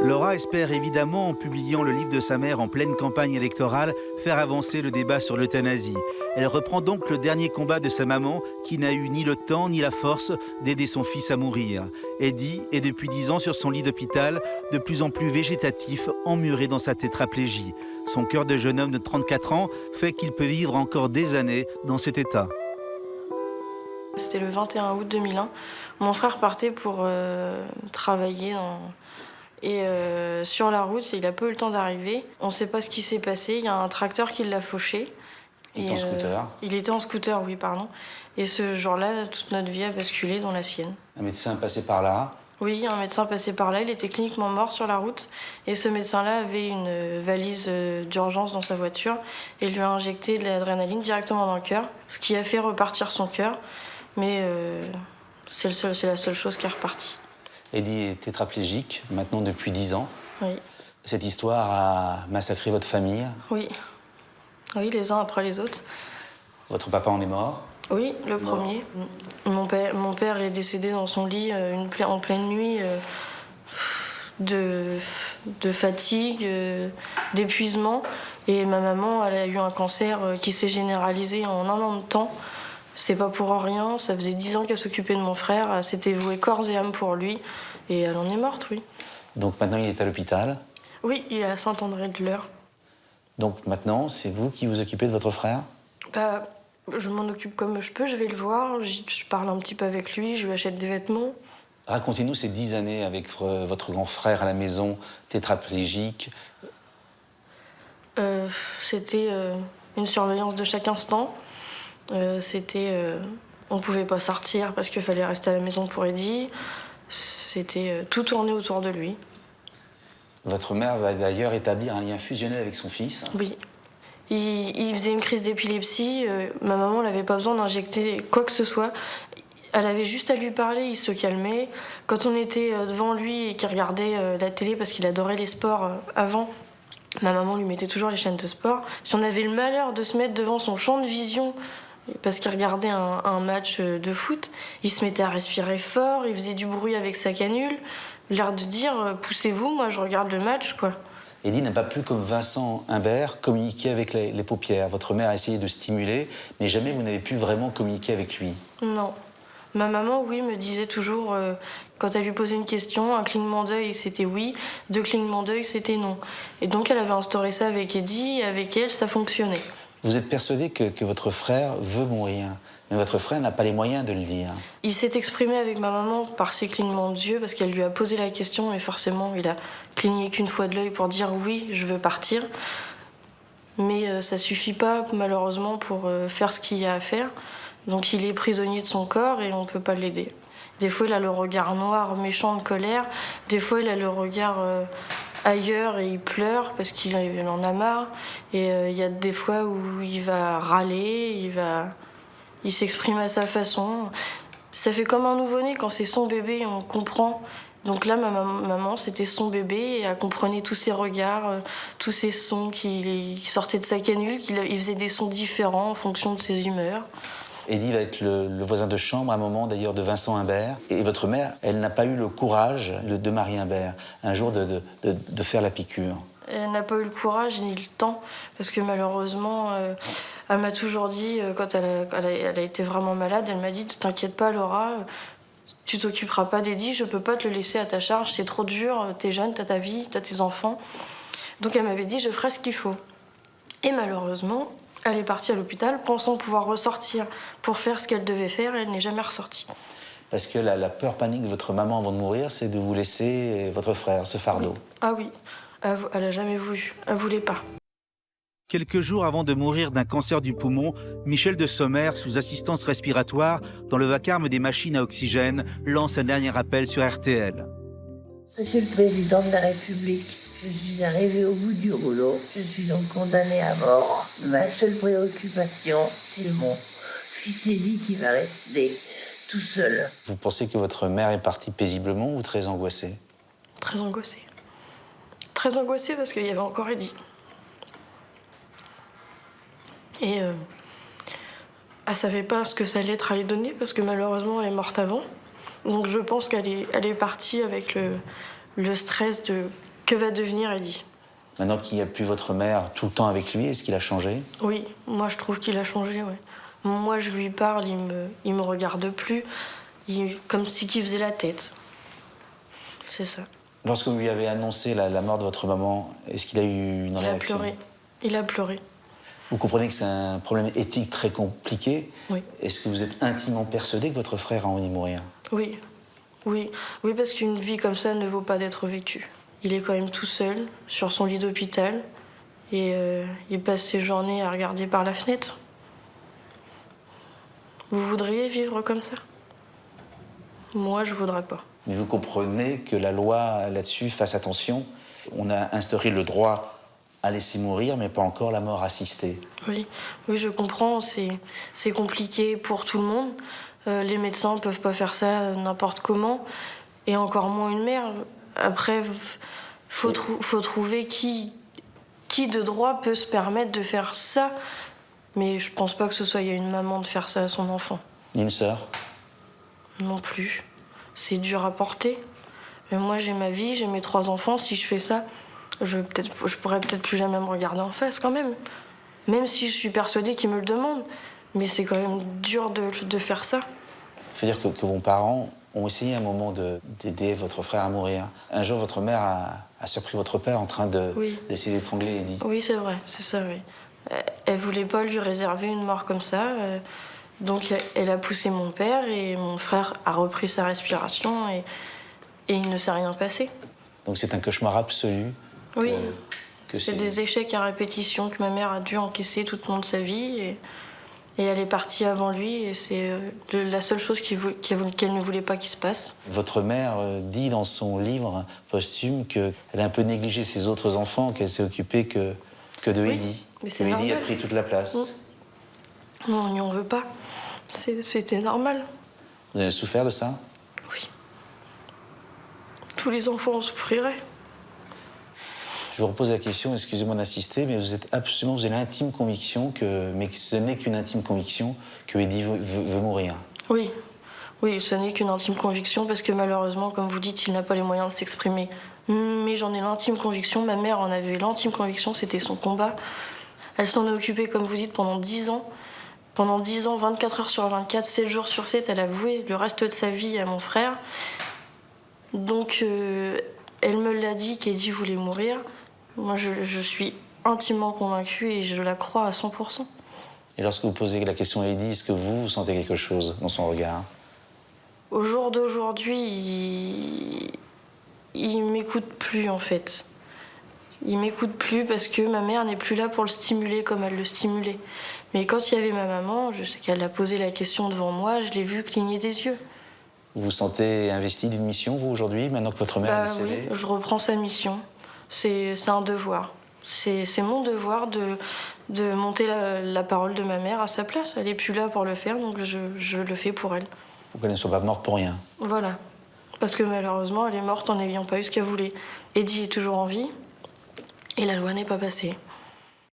Laura espère évidemment, en publiant le livre de sa mère en pleine campagne électorale, faire avancer le débat sur l'euthanasie. Elle reprend donc le dernier combat de sa maman, qui n'a eu ni le temps ni la force d'aider son fils à mourir. Eddie est depuis 10 ans sur son lit d'hôpital, de plus en plus végétatif, emmuré dans sa tétraplégie. Son cœur de jeune homme de 34 ans fait qu'il peut vivre encore des années dans cet état. C'était le 21 août 2001. Mon frère partait pour travailler Et sur la route, il n'a pas eu le temps d'arriver. On ne sait pas ce qui s'est passé. Il y a un tracteur qui l'a fauché. Il était en scooter. Il était en scooter, oui, pardon. Et ce jour-là, toute notre vie a basculé dans la sienne. Un médecin passé par là. Oui, un médecin passé par là. Il était cliniquement mort sur la route. Et ce médecin-là avait une valise d'urgence dans sa voiture et lui a injecté de l'adrénaline directement dans le cœur, ce qui a fait repartir son cœur. Mais c'est la seule chose qui est repartie. Eddie est tétraplégique, maintenant depuis 10 ans. Oui. Cette histoire a massacré votre famille. Oui. Oui, les uns après les autres. Votre papa en est mort. Oui, le premier. Mon père est décédé dans son lit en pleine nuit de fatigue, d'épuisement. Et ma maman, elle a eu un cancer qui s'est généralisé en 1 an de temps. C'est pas pour rien, ça faisait 10 ans qu'elle s'occupait de mon frère, elle s'était vouée corps et âme pour lui, et elle en est morte, oui. Donc maintenant, il est à l'hôpital. Oui, il est à Saint-André-de-l'Eure. Donc maintenant, c'est vous qui vous occupez de votre frère? Bah, je m'en occupe comme je peux, je vais le voir, je parle un petit peu avec lui, je lui achète des vêtements. Racontez-nous ces 10 années avec votre grand frère à la maison, tétraplégique. C'était une surveillance de chaque instant. On pouvait pas sortir parce qu'il fallait rester à la maison pour Eddie. C'était tout tourné autour de lui. Votre mère va d'ailleurs établir un lien fusionnel avec son fils. Oui. Il faisait une crise d'épilepsie. Ma maman n'avait pas besoin d'injecter quoi que ce soit. Elle avait juste à lui parler, il se calmait. Quand on était devant lui et qu'il regardait la télé parce qu'il adorait les sports avant, ma maman lui mettait toujours les chaînes de sport. Si on avait le malheur de se mettre devant son champ de vision parce qu'il regardait un match de foot, il se mettait à respirer fort, il faisait du bruit avec sa canule, l'air de dire « poussez-vous, moi je regarde le match », quoi. Eddie n'a pas pu, comme Vincent Humbert, communiquer avec les paupières. Votre mère a essayé de stimuler, mais jamais vous n'avez pu vraiment communiquer avec lui. Non. Ma maman, oui, me disait toujours, quand elle lui posait une question, un clignement d'œil, c'était oui, 2 clignements d'œil, c'était non. Et donc elle avait instauré ça avec Eddie, et avec elle, ça fonctionnait. Vous êtes persuadé que votre frère veut mourir, mais votre frère n'a pas les moyens de le dire. Il s'est exprimé avec ma maman par ses clignements d'yeux, parce qu'elle lui a posé la question, et forcément, il a cligné qu'une fois de l'œil pour dire oui, je veux partir. Mais ça suffit pas, malheureusement, pour faire ce qu'il y a à faire. Donc il est prisonnier de son corps et on ne peut pas l'aider. Des fois, il a le regard noir, méchant de colère. Des fois, il a le regard ailleurs et il pleure parce qu'il en a marre. Et il y a des fois où il va râler, il s'exprime à sa façon. Ça fait comme un nouveau-né quand c'est son bébé, on comprend. Donc là, ma maman, c'était son bébé et elle comprenait tous ses regards, tous ces sons qui sortaient de sa canule. Il faisait des sons différents en fonction de ses humeurs. Eddie va être le voisin de chambre à un moment d'ailleurs de Vincent Humbert. Et votre mère, elle n'a pas eu le courage de Marie Humbert, un jour de faire la piqûre. Elle n'a pas eu le courage ni le temps, parce que malheureusement, elle m'a toujours dit, quand elle a été vraiment malade, elle m'a dit « T'inquiète pas Laura, tu t'occuperas pas d'Eddie, je peux pas te le laisser à ta charge, c'est trop dur, t'es jeune, t'as ta vie, t'as tes enfants. » Donc elle m'avait dit « Je ferai ce qu'il faut. » Et malheureusement, elle est partie à l'hôpital pensant pouvoir ressortir pour faire ce qu'elle devait faire et elle n'est jamais ressortie. Parce que la peur panique de votre maman avant de mourir, c'est de vous laisser votre frère, ce fardeau. Oui. Ah oui, elle n'a jamais voulu, elle voulait pas. Quelques jours avant de mourir d'un cancer du poumon, Michel de Sommer, sous assistance respiratoire, dans le vacarme des machines à oxygène, lance un dernier appel sur RTL. Monsieur le Président de la République, je suis arrivé au bout du rouleau. Je suis donc condamné à mort. Ma seule préoccupation, c'est mon fils Eddie qui va rester tout seul. Vous pensez que votre mère est partie paisiblement ou très angoissée? Très angoissée. Très angoissée parce qu'il y avait encore Eddie. Et elle savait pas ce que ça allait être à les donner parce que malheureusement elle est morte avant. Donc je pense qu'elle est partie avec le stress de Que va devenir Eddie? Maintenant qu'il n'y a plus votre mère tout le temps avec lui, est-ce qu'il a changé? Oui, moi je trouve qu'il a changé, ouais. Moi je lui parle, il me regarde plus, comme si qu'il faisait la tête. C'est ça. Lorsque vous lui avez annoncé la mort de votre maman, est-ce qu'il a eu une réaction? Il a pleuré. Vous comprenez que c'est un problème éthique très compliqué. Oui. Est-ce que vous êtes intimement persuadé que votre frère a envie de mourir? Oui, oui, oui, parce qu'une vie comme ça ne vaut pas d'être vécue. Il est quand même tout seul, sur son lit d'hôpital, et il passe ses journées à regarder par la fenêtre. Vous voudriez vivre comme ça? Moi, je voudrais pas. Mais vous comprenez que la loi là-dessus fasse attention. On a instauré le droit à laisser mourir, mais pas encore la mort assistée. Oui, oui, je comprends, c'est compliqué pour tout le monde. Les médecins peuvent pas faire ça n'importe comment, et encore moins une mère. Après, faut trouver qui de droit peut se permettre de faire ça. Mais je pense pas que ce soit à une maman de faire ça à son enfant. Ni une sœur? Non plus. C'est dur à porter. Mais moi, j'ai ma vie, j'ai mes 3 enfants. Si je fais ça, je pourrais peut-être plus jamais me regarder en face quand même. Même si je suis persuadée qu'ils me le demandent. Mais c'est quand même dur de faire ça. Il faut dire que vos parents ont essayé à un moment d'aider votre frère à mourir. Un jour, votre mère a surpris votre père en train d'essayer d'étrangler Eddie. Oui, c'est vrai, c'est ça, oui. Elle voulait pas lui réserver une mort comme ça. Donc elle a poussé mon père et mon frère a repris sa respiration et il ne s'est rien passé. Donc c'est un cauchemar absolu. Oui, c'est des échecs à répétition que ma mère a dû encaisser tout au long de sa vie. Et elle est partie avant lui et c'est la seule chose qu'elle ne voulait pas qu'il se passe. Votre mère dit dans son livre posthume qu'elle a un peu négligé ses autres enfants, qu'elle s'est occupée que de Eddie. Mais c'est Eddie a normal. pris toute la place. Non, on n'y en veut pas. C'était normal. Vous avez souffert de ça? Oui. Tous les enfants en souffriraient. Je vous repose la question, excusez-moi d'insister, mais vous avez l'intime conviction mais ce n'est qu'une intime conviction, que Eddie veut mourir. Oui. Oui, ce n'est qu'une intime conviction parce que malheureusement, comme vous dites, il n'a pas les moyens de s'exprimer. Mais j'en ai l'intime conviction, ma mère en avait l'intime conviction, c'était son combat. Elle s'en est occupée, comme vous dites, pendant 10 ans. Pendant 10 ans, 24 heures sur 24, 7 jours sur 7, elle a voué le reste de sa vie à mon frère. Donc, elle me l'a dit qu'Eddie voulait mourir. Moi, je suis intimement convaincue et je la crois à 100%. Et lorsque vous posez la question à Eddie, est-ce que vous sentez quelque chose dans son regard? Au jour d'aujourd'hui, il m'écoute plus, en fait. Il m'écoute plus parce que ma mère n'est plus là pour le stimuler comme elle le stimulait. Mais quand il y avait ma maman, je sais qu'elle a posé la question devant moi, je l'ai vue cligner des yeux. Vous vous sentez investi d'une mission, vous, aujourd'hui, maintenant que votre mère est décédée? Oui, je reprends sa mission. C'est un devoir. C'est mon devoir de monter la parole de ma mère à sa place. Elle n'est plus là pour le faire, donc je le fais pour elle. Pour qu'elle ne soit pas morte pour rien. Voilà. Parce que malheureusement, elle est morte en n'ayant pas eu ce qu'elle voulait. Eddie est toujours en vie et la loi n'est pas passée.